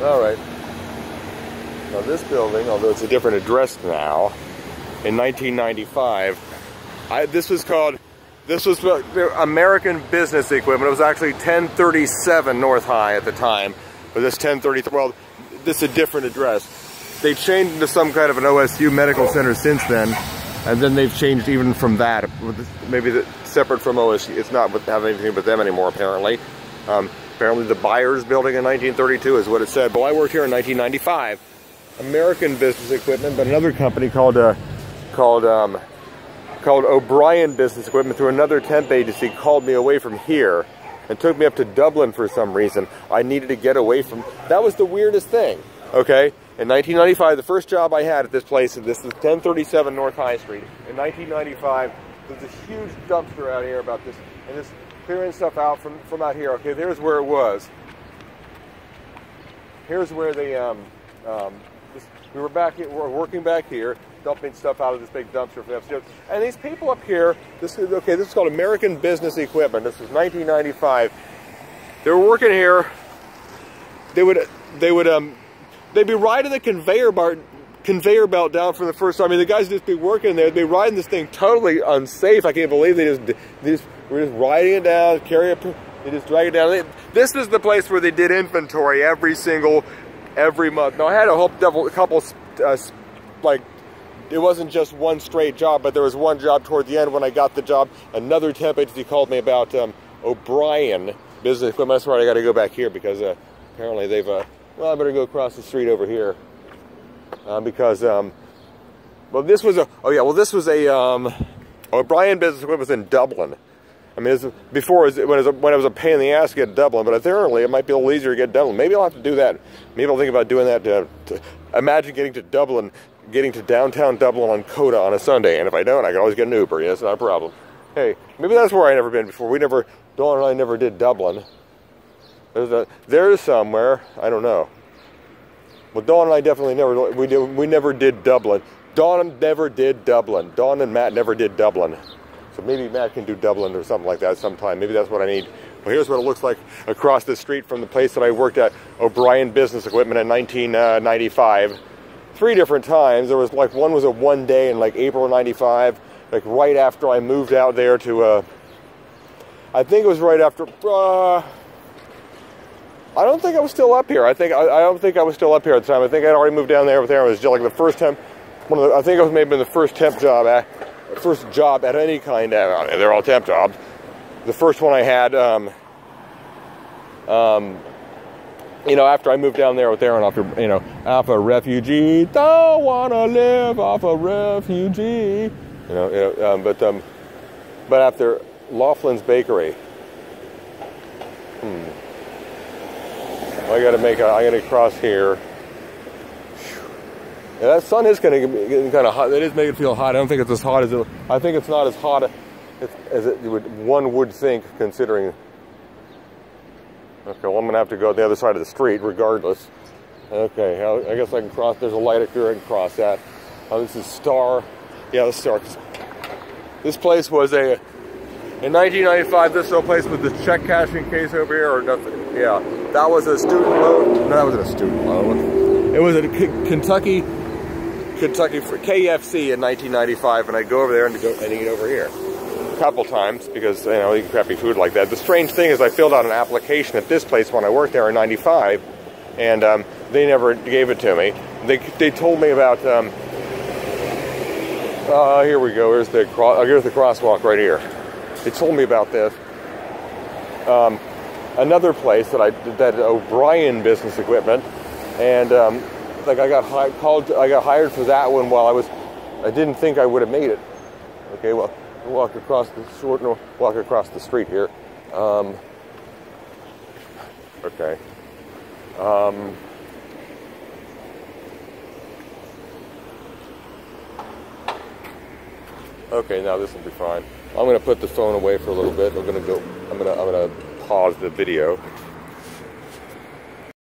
All right. Now this building, although it's a different address now, in 1995, this was American Business Equipment. It was actually 1037 North High at the time, but this 1033, well, this is a different address. They changed into some kind of an OSU medical center since then, and then they've changed even from that. Maybe separate from OSU. It's not have anything to do with them anymore, apparently. Apparently the Byers building in 1932 is what it said. But I worked here in 1995. American Business Equipment, but another company called O'Brien Business Equipment, through another temp agency, called me away from here and took me up to Dublin for some reason. I needed to get away from... That was the weirdest thing, okay? In 1995, the first job I had at this place, this is 1037 North High Street. In 1995, there's a huge dumpster out here about this, and this clearing stuff out from out here. Okay, there's where it was. Here's where they, we were back here, we're working back here, dumping stuff out of this big dumpster for upstairs. And these people up here, this is called American Business Equipment. This was 1995. They were working here. They'd be riding the conveyor belt down for the first time. I mean, the guys would just be working there. They'd be riding this thing totally unsafe. I can't believe they were just riding it down, they just drag it down. This is the place where they did inventory every month. Now I had a couple, like, it wasn't just one straight job, but there was one job toward the end when I got the job. Another temp agency called me about O'Brien Business Equipment. That's right, I got to go back here because apparently they've, well, I better go across the street over here because, well, this was O'Brien Business Equipment was in Dublin. I mean, when it was a pain in the ass to get Dublin, but apparently it might be a little easier to get Dublin. Maybe I'll have to do that. Maybe I'll think about doing that. Imagine getting to Dublin, getting to downtown Dublin on Coda on a Sunday, and if I don't, I can always get an Uber. Yeah, it's not a problem. Hey, maybe that's where I never been before. Dawn and I never did Dublin. There's somewhere, I don't know. Well, Dawn and I definitely we never did Dublin. Dawn never did Dublin. Dawn and Matt never did Dublin. So maybe Matt can do Dublin or something like that sometime. Maybe that's what I need. Well, here's what it looks like across the street from the place that I worked at, O'Brien Business Equipment, in 1995. 3 different times. There was like one was a one day in like April of 95, like right after I moved out there to, I think it was right after, I don't think I was still up here. I don't think I was still up here at the time. I think I'd already moved down there. It was just like the first temp, I think it was maybe the first temp job at any kind. They're all temp jobs. The first one I had, you know, after I moved down there with Aaron, after, you know, Alpha Refugee, don't wanna live off a refugee, but after Laughlin's Bakery, I gotta cross here. Yeah, that sun is kind of hot. It is making it feel hot. I don't think it's as hot as it. I think it's not as hot as one would think, considering. Okay, well, I'm gonna have to go the other side of the street, regardless. Okay, I guess I can cross. There's a light up here. I can cross that. This is Star. Yeah, the Star. This place was in 1995. This little place with the check cashing case over here, or nothing. Yeah, that was a student loan. No, that wasn't a student loan. It was a Kentucky for KFC in 1995, and I'd go over there and eat over here a couple times because, you know, eat crappy food like that. The strange thing is I filled out an application at this place when I worked there in 95, and they never gave it to me. They told me about, here we go, here's the crosswalk right here. They told me about this. Another place that O'Brien Business Equipment, and like I got hired for that one while I didn't think I would have made it. Okay, well, walk across the street here. Okay. Okay, now this will be fine. I'm gonna put the phone away for a little bit. I'm gonna pause the video.